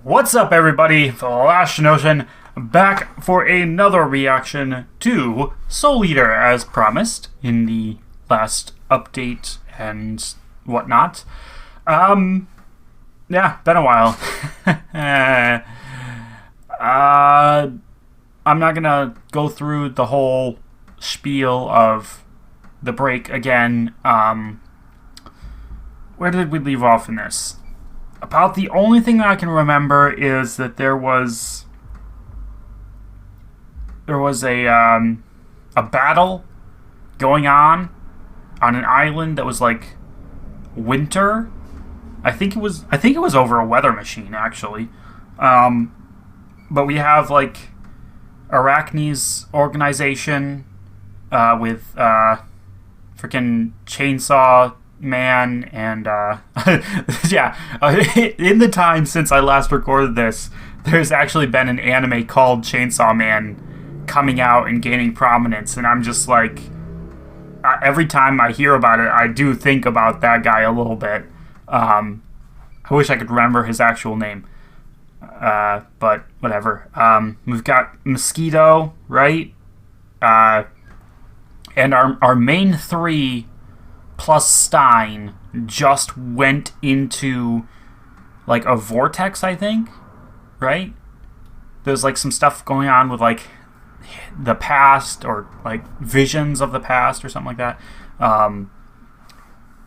What's up, everybody? The Last Ocean back for another reaction to Soul Eater, as promised in the last update and whatnot. Yeah, been a while. I'm not gonna go through the whole spiel of the break again. Where did we leave off in this? About the only thing that I can remember is that there was a battle going on an island that was like winter. I think it was over a weather machine, actually. But we have like Arachne's organization with freaking Chainsaw Man and yeah, in the time since I last recorded this, there's actually been an anime called Chainsaw Man coming out and gaining prominence, and I'm just like, every time I hear about it, I do think about that guy a little bit. I wish I could remember his actual name, but whatever. We've got Mosquito, right? And our main three plus Stein just went into like a vortex, I think, right? There's like some stuff going on with like the past or like visions of the past or something like that.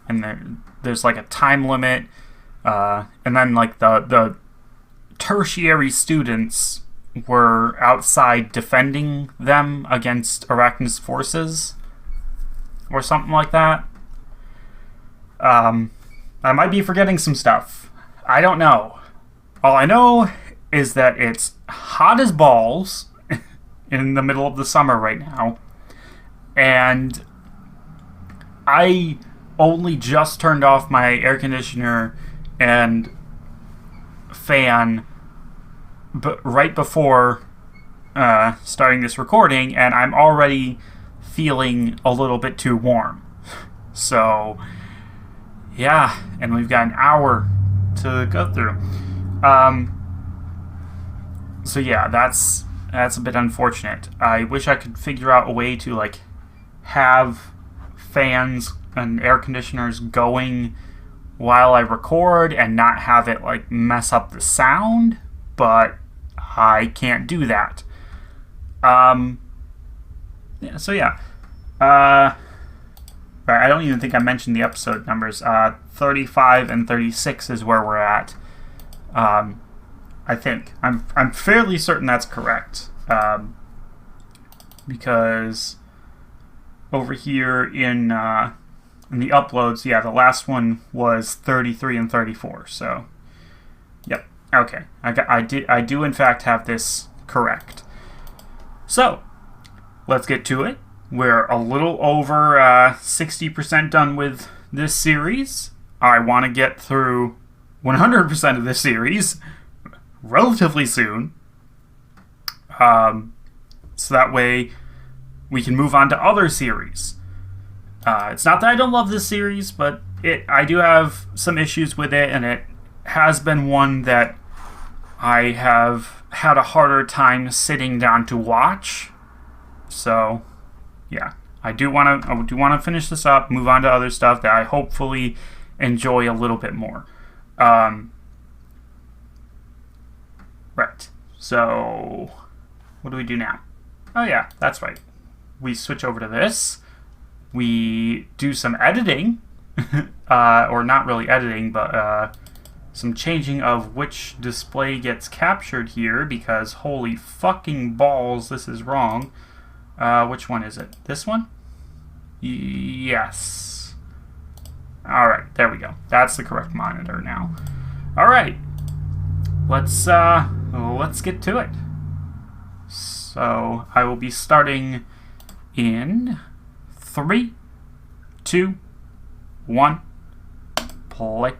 And there's like a time limit. And then like the tertiary students were outside defending them against Arachne's forces or something like that. I might be forgetting some stuff. I don't know. All I know is that it's hot as balls in the middle of the summer right now. And I only just turned off my air conditioner and fan right before starting this recording, and I'm already feeling a little bit too warm. So yeah, and we've got an hour to go through. So yeah, that's a bit unfortunate. I wish I could figure out a way to like have fans and air conditioners going while I record and not have it like mess up the sound, but I can't do that. Yeah, so yeah. Right, I don't even think I mentioned the episode numbers. 35 and 36 is where we're at. I think. I'm fairly certain that's correct. Because over here in the uploads, yeah, the last one was 33 and 34. So, yep. Okay. I do in fact have this correct. So, let's get to it. We're a little over 60% done with this series. I want to get through 100% of this series relatively soon. So that way we can move on to other series. It's not that I don't love this series, but I do have some issues with it, and it has been one that I have had a harder time sitting down to watch. So yeah, I do want to finish this up, move on to other stuff that I hopefully enjoy a little bit more. Right. So, what do we do now? Oh yeah, that's right. We switch over to this. We do some editing, or not really editing, but some changing of which display gets captured here, because holy fucking balls, this is wrong. Which one is it? This one? Yes. Alright, there we go. That's the correct monitor now. Alright. Let's get to it. So, I will be starting in 3, 2, 1, play.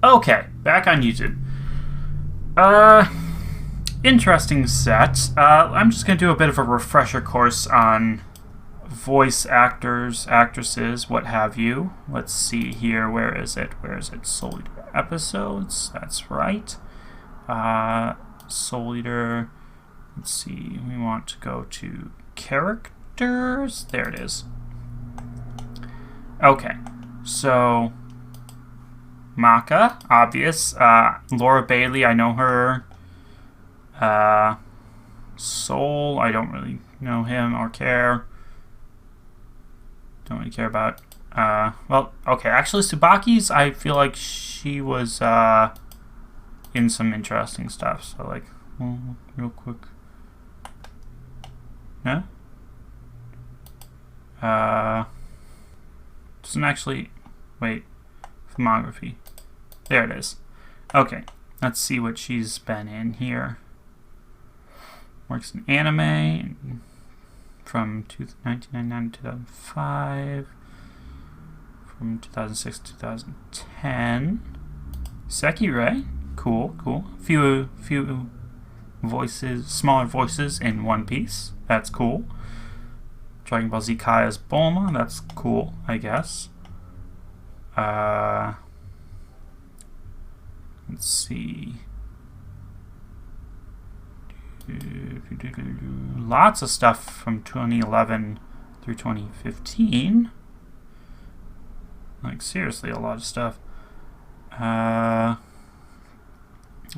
Okay, back on YouTube. Uh, Interesting set. I'm just gonna do a bit of a refresher course on voice actors, actresses, what have you. Let's see here. Where is it? Where is it? Soul Eater episodes. That's right. Soul Eater. Let's see. We want to go to characters. There it is. Okay. So Maka, obvious. Laura Bailey, I know her. Soul, I don't really know him or care. Don't really care about. Well, okay. Actually, Tsubaki's, I feel like she was in some interesting stuff. So, like, real quick. No? Doesn't actually. Wait. Filmography. There it is. Okay. Let's see what she's been in here. Works in anime from 1999 to 2005. From 2006 to 2010. Sekirei. Cool, cool. Few voices, smaller voices in One Piece. That's cool. Dragon Ball Z Kai as Bulma. That's cool, I guess. Let's see. Lots of stuff from 2011 through 2015. Like, seriously, a lot of stuff.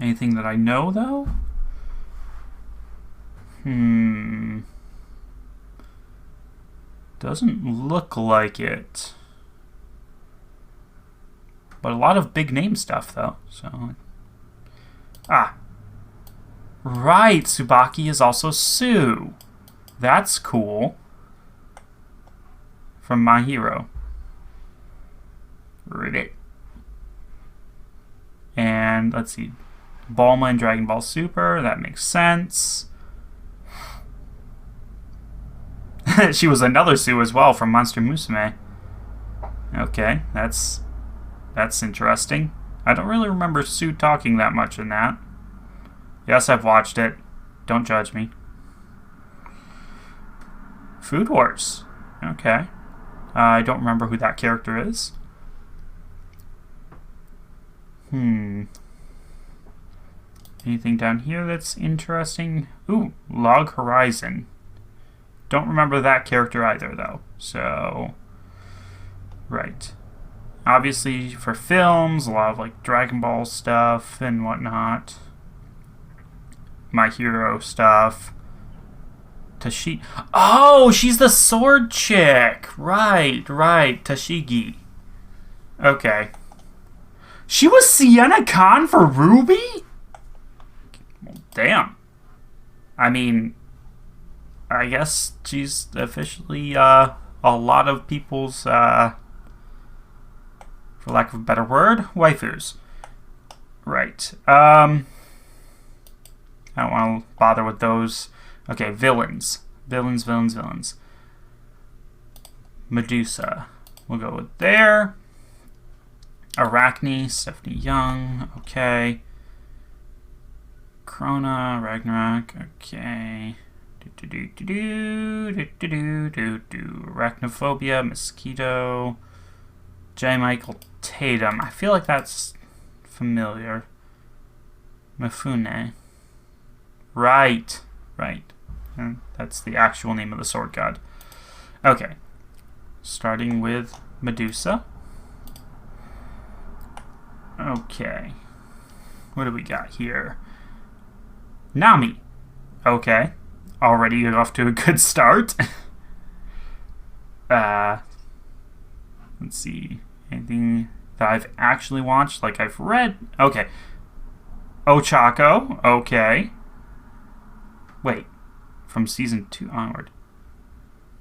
Anything that I know, though? Doesn't look like it. But a lot of big name stuff, though. So, right, Tsubaki is also Sue. That's cool. From My Hero. Read it. And let's see. Bulma in Dragon Ball Super. That makes sense. She was another Sue as well from Monster Musume. Okay, that's interesting. I don't really remember Sue talking that much in that. Yes, I've watched it. Don't judge me. Food Wars. Okay. I don't remember who that character is. Anything down here that's interesting? Ooh, Log Horizon. Don't remember that character either, though. So, right. Obviously, for films, a lot of like Dragon Ball stuff and whatnot. My Hero stuff. Oh, she's the sword chick. Right. Tashigi. Okay. She was Sienna Khan for Ruby? Well, damn. I mean, I guess she's officially a lot of people's, for lack of a better word, waifus. Right. I don't want to bother with those. Okay, villains. Villains. Medusa. We'll go with there. Arachne, Stephanie Young. Okay. Krona, Ragnarok. Okay. Arachnophobia, Mosquito. J. Michael Tatum. I feel like that's familiar. Mifune. Right. And that's the actual name of the sword god. Okay. Starting with Medusa. Okay. What do we got here? Nami. Okay. Already off to a good start. Let's see. Anything that I've actually watched, like I've read? Okay. Ochako. Okay. Wait. From season 2 onward.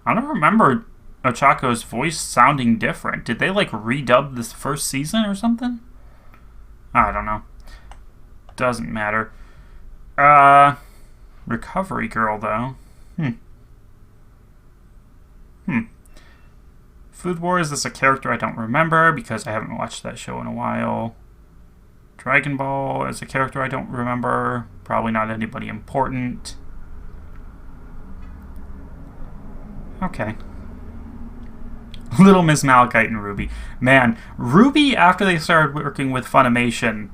I don't remember Ochako's voice sounding different. Did they, like, redub this first season or something? I don't know. Doesn't matter. Recovery Girl, though. Food Wars is a character I don't remember because I haven't watched that show in a while. Dragon Ball as a character I don't remember. Probably not anybody important. Okay. Little Miss Malachite and Ruby. Man, Ruby, after they started working with Funimation,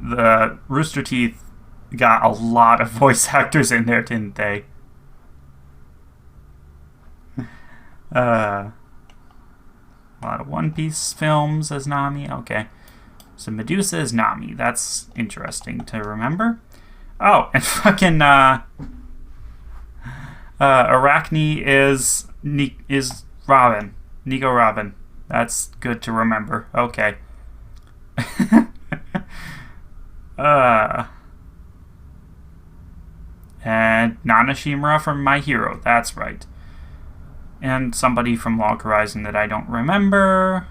the Rooster Teeth got a lot of voice actors in there, didn't they? A lot of One Piece films as Nami. Okay. So Medusa is Nami. That's interesting to remember. Oh, and fucking Arachne is Robin. Nico Robin. That's good to remember. Okay. And Nana Shimura from My Hero. That's right. And somebody from Log Horizon that I don't remember.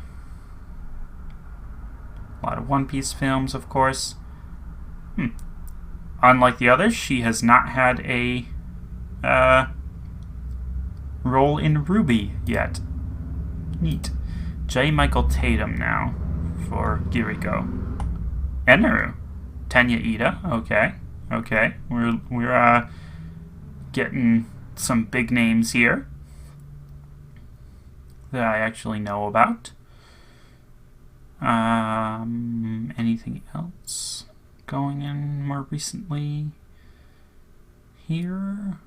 A lot of One Piece films, of course. Unlike the others, she has not had a role in Ruby yet. Neat. J. Michael Tatum now for Kiriko. Eneru. Tenya Ida. Okay. Okay. We're getting some big names here that I actually know about. Anything else going in more recently here?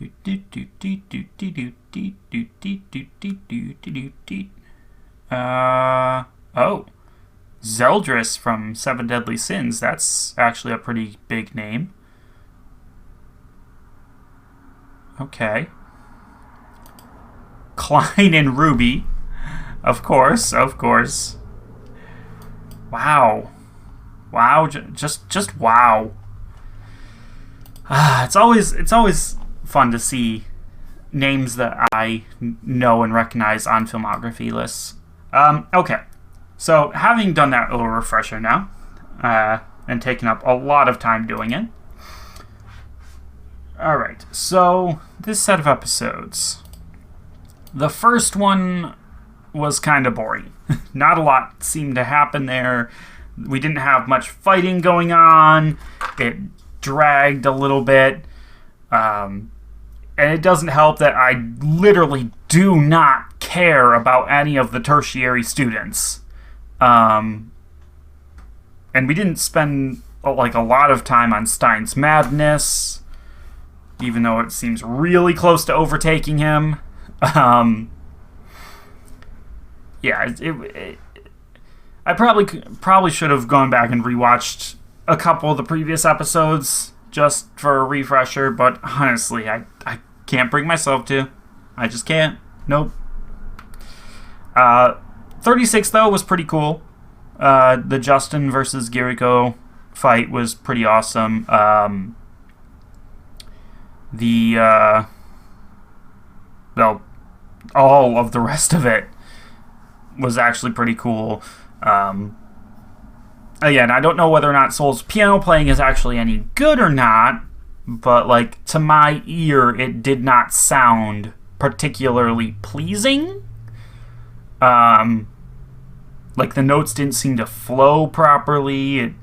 Oh, Zeldris from Seven Deadly Sins. That's actually a pretty big name. Okay. Klein and Ruby. Of course. Wow. Wow, just wow. It's always fun to see names that I know and recognize on filmography lists. Okay. So, having done that little refresher now, and taken up a lot of time doing it. Alright, so this set of episodes. The first one was kind of boring. Not a lot seemed to happen there. We didn't have much fighting going on. It dragged a little bit. And it doesn't help that I literally do not care about any of the tertiary students. And we didn't spend like a lot of time on Stein's madness, even though it seems really close to overtaking him. Yeah, I probably should have gone back and rewatched a couple of the previous episodes just for a refresher, but honestly, I can't bring myself to. I just can't. Nope. 36, though, was pretty cool. The Justin versus Kiriko fight was pretty awesome. Well, all of the rest of it was actually pretty cool. Again, I don't know whether or not Soul's piano playing is actually any good or not, but, like, to my ear, it did not sound particularly pleasing. Like, the notes didn't seem to flow properly.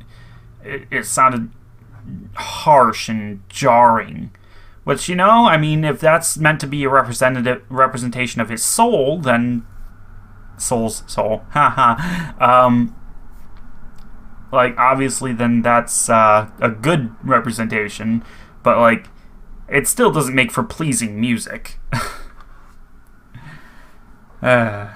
It sounded harsh and jarring. Which, you know, I mean, if that's meant to be a representation of his soul, then Soul's soul. Haha. Like, obviously, then that's a good representation. But, like, it still doesn't make for pleasing music. And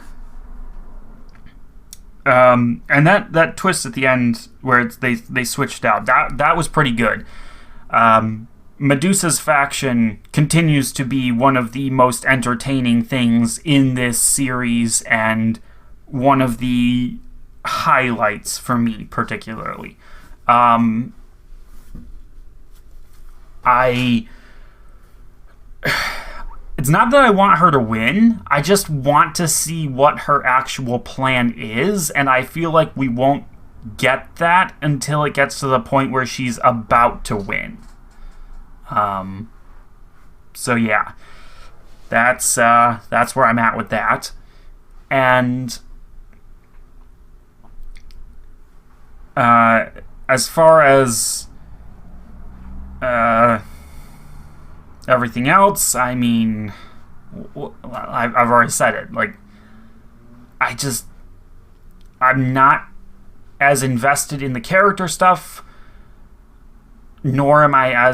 that twist at the end where they switched out, that was pretty good. Medusa's faction continues to be one of the most entertaining things in this series and one of the highlights for me particularly. It's not that I want her to win. I just want to see what her actual plan is, and I feel like we won't get that until it gets to the point where she's about to win. So yeah, that's where I'm at with that. And as far as everything else, I mean, I've already said it. Like, I'm not as invested in the character stuff, nor am I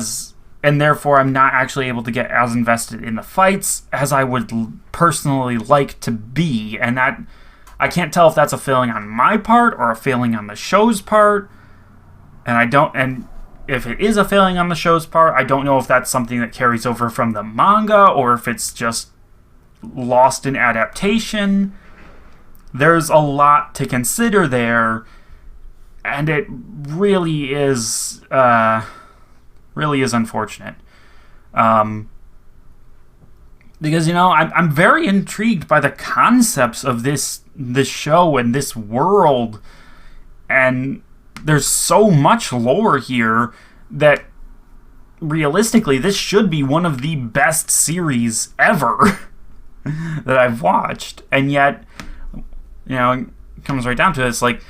and therefore I'm not actually able to get as invested in the fights as I would personally like to be. And that, I can't tell if that's a failing on my part or a failing on the show's part. And if it is a failing on the show's part, I don't know if that's something that carries over from the manga or if it's just lost in adaptation. There's a lot to consider there, and it really is unfortunate. Because, I'm very intrigued by the concepts of this show and this world, and there's so much lore here that realistically this should be one of the best series ever that I've watched. And yet, it comes right down to it. It's like,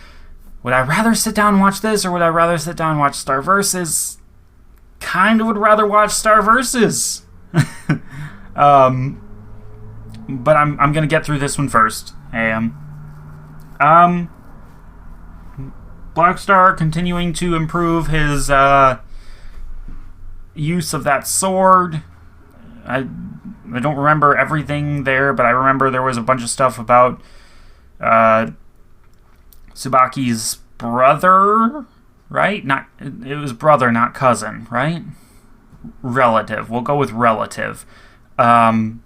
would I rather sit down and watch this, or would I rather sit down and watch Star Versus? Kind of would rather watch Star Versus. But I'm gonna get through this one first. Blackstar continuing to improve his use of that sword. I don't remember everything there, but I remember there was a bunch of stuff about Tsubaki's brother, right? It was brother, not cousin, right? Relative. We'll go with relative. And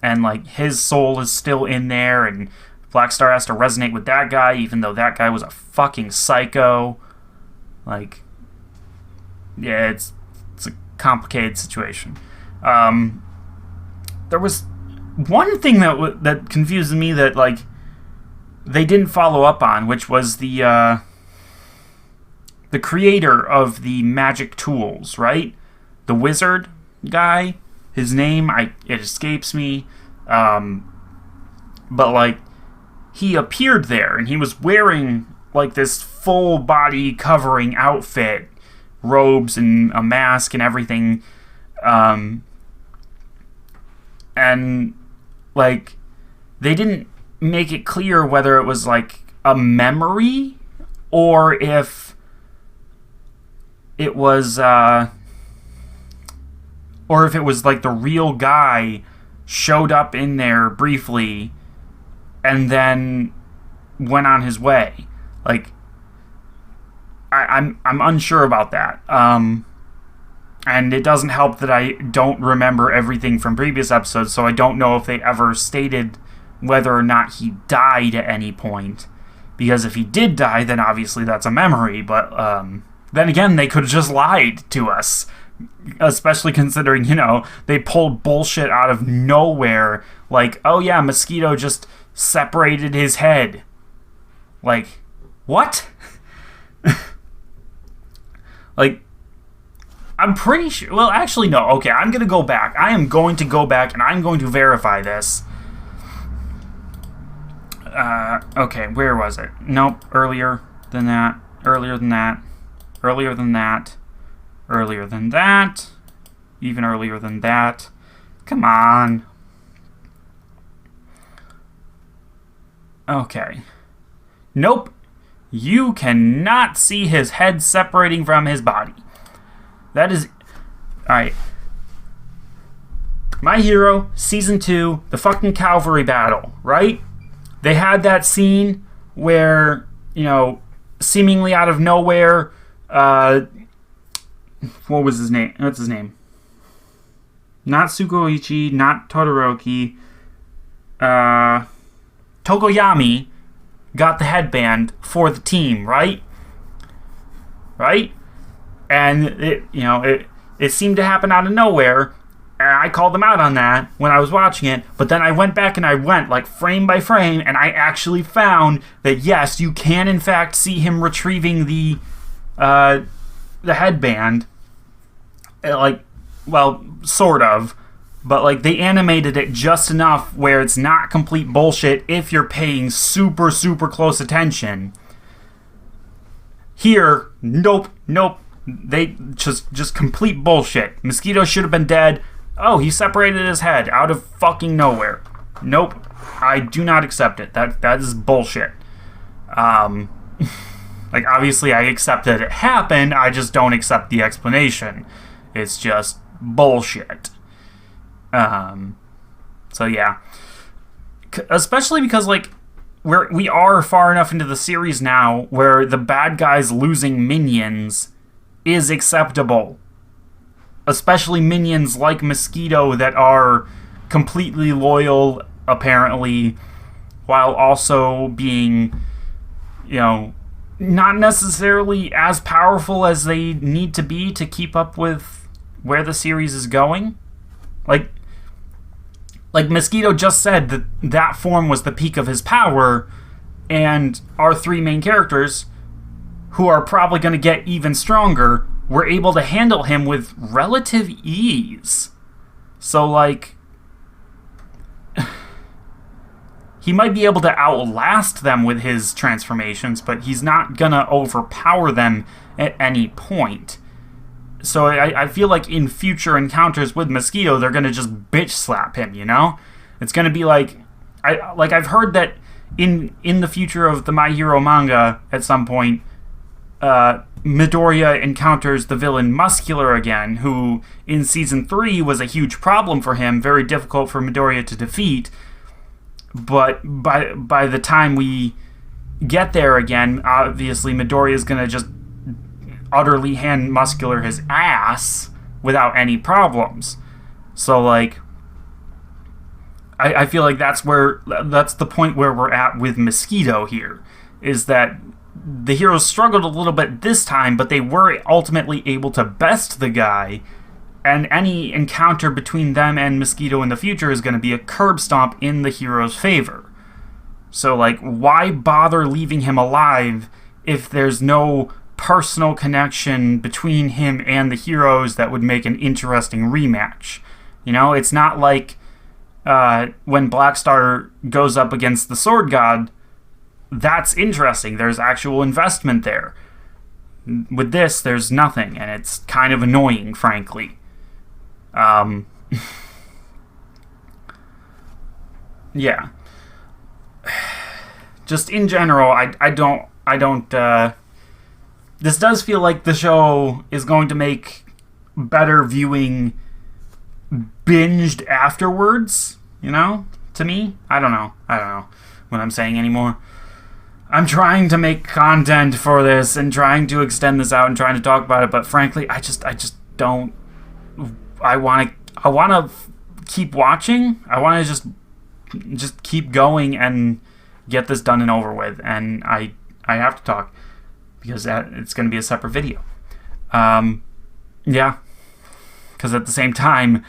like his soul is still in there, and Blackstar has to resonate with that guy, even though that guy was a fucking psycho. Like, yeah, it's a complicated situation. There was one thing that confused me that, like, they didn't follow up on, which was the creator of the magic tools, right? The wizard guy. His name, it escapes me. But, like, he appeared there, and he was wearing, like, this full body covering outfit, robes and a mask and everything. And, like, they didn't make it clear whether it was, like, a memory or if it was, like, the real guy showed up in there briefly and then went on his way. Like, I'm unsure about that. And it doesn't help that I don't remember everything from previous episodes, so I don't know if they ever stated whether or not he died at any point. Because if he did die, then obviously that's a memory. But then again, they could have just lied to us. Especially considering, they pulled bullshit out of nowhere. Like, oh yeah, Mosquito just separated his head. Like, what? Like, I'm pretty sure... Well, actually, no. Okay, I'm going to go back. I am going to go back, and I'm going to verify this. Okay, where was it? Nope, earlier than that. Earlier than that. Earlier than that. Earlier than that. Even earlier than that. Come on. Okay. Nope. You cannot see his head separating from his body. That is... Alright. My Hero, Season 2, the fucking Calvary battle, right? They had that scene where, seemingly out of nowhere, what was his name? What's his name? Not Tsukuyoichi, not Todoroki. Tokoyami got the headband for the team, right? Right? And it seemed to happen out of nowhere. And I called them out on that when I was watching it. But then I went back and I went like frame by frame, and I actually found that yes, you can in fact see him retrieving the headband. Like, well, sort of. But, like, they animated it just enough where it's not complete bullshit if you're paying super, super close attention. Here, nope. They just complete bullshit. Mosquito should have been dead. Oh, he separated his head out of fucking nowhere. Nope. I do not accept it. That is bullshit. Like, obviously I accept that it happened, I just don't accept the explanation. It's just bullshit. So yeah. Especially because, like, we are far enough into the series now where the bad guys losing minions is acceptable. Especially minions like Mosquito that are completely loyal, apparently, while also being, not necessarily as powerful as they need to be to keep up with where the series is going. Like Mosquito just said that form was the peak of his power, and our three main characters, who are probably going to get even stronger, were able to handle him with relative ease. So, like, he might be able to outlast them with his transformations, but he's not going to overpower them at any point. So I feel like in future encounters with Mosquito, they're going to just bitch slap him, It's going to be like... I've heard that in the future of the My Hero manga, at some point, Midoriya encounters the villain Muscular again, who in Season 3 was a huge problem for him, very difficult for Midoriya to defeat. But by the time we get there again, obviously Midoriya is going to just utterly hand Muscular his ass without any problems. So, like, I feel like that's the point where we're at with Mosquito here, is that the heroes struggled a little bit this time, but they were ultimately able to best the guy, and any encounter between them and Mosquito in the future is going to be a curb stomp in the hero's favor. So, like, why bother leaving him alive if there's no personal connection between him and the heroes that would make an interesting rematch? It's not like when Blackstar goes up against the Sword God. That's interesting. There's actual investment there. With this, there's nothing, and it's kind of annoying, frankly. Yeah. Just in general, I don't, this does feel like the show is going to make better viewing binged afterwards, to me. I don't know what I'm saying anymore. I'm trying to make content for this and trying to extend this out and trying to talk about it, but frankly, I just don't. I want to keep watching. I want to just keep going and get this done and over with. And I have to talk because it's going to be a separate video. Yeah, because at the same time,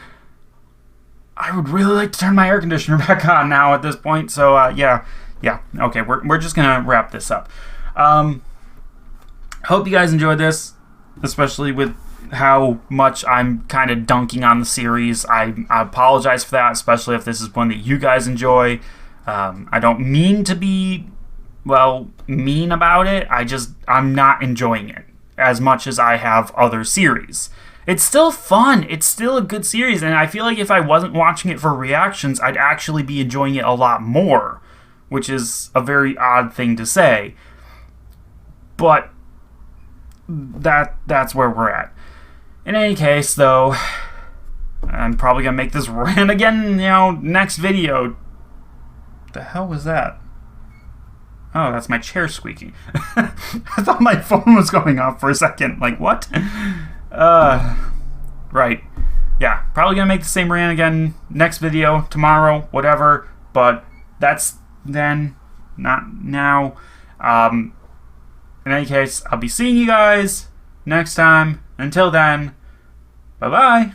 I would really like to turn my air conditioner back on now at this point. So yeah. Okay, we're just gonna wrap this up. Hope you guys enjoyed this, especially with how much I'm kind of dunking on the series. I apologize for that, especially if this is one that you guys enjoy. I don't mean to be, mean about it. I'm not enjoying it as much as I have other series. It's still fun. It's still a good series, and I feel like if I wasn't watching it for reactions, I'd actually be enjoying it a lot more, which is a very odd thing to say. But that's where we're at. In any case, though, I'm probably going to make this rant again, next video. The hell was that? Oh, that's my chair squeaking. I thought my phone was going off for a second. Like, what? Right. Yeah, probably going to make the same rant again next video, tomorrow, whatever. But that's then, not now. In any case, I'll be seeing you guys next time. Until then, bye-bye.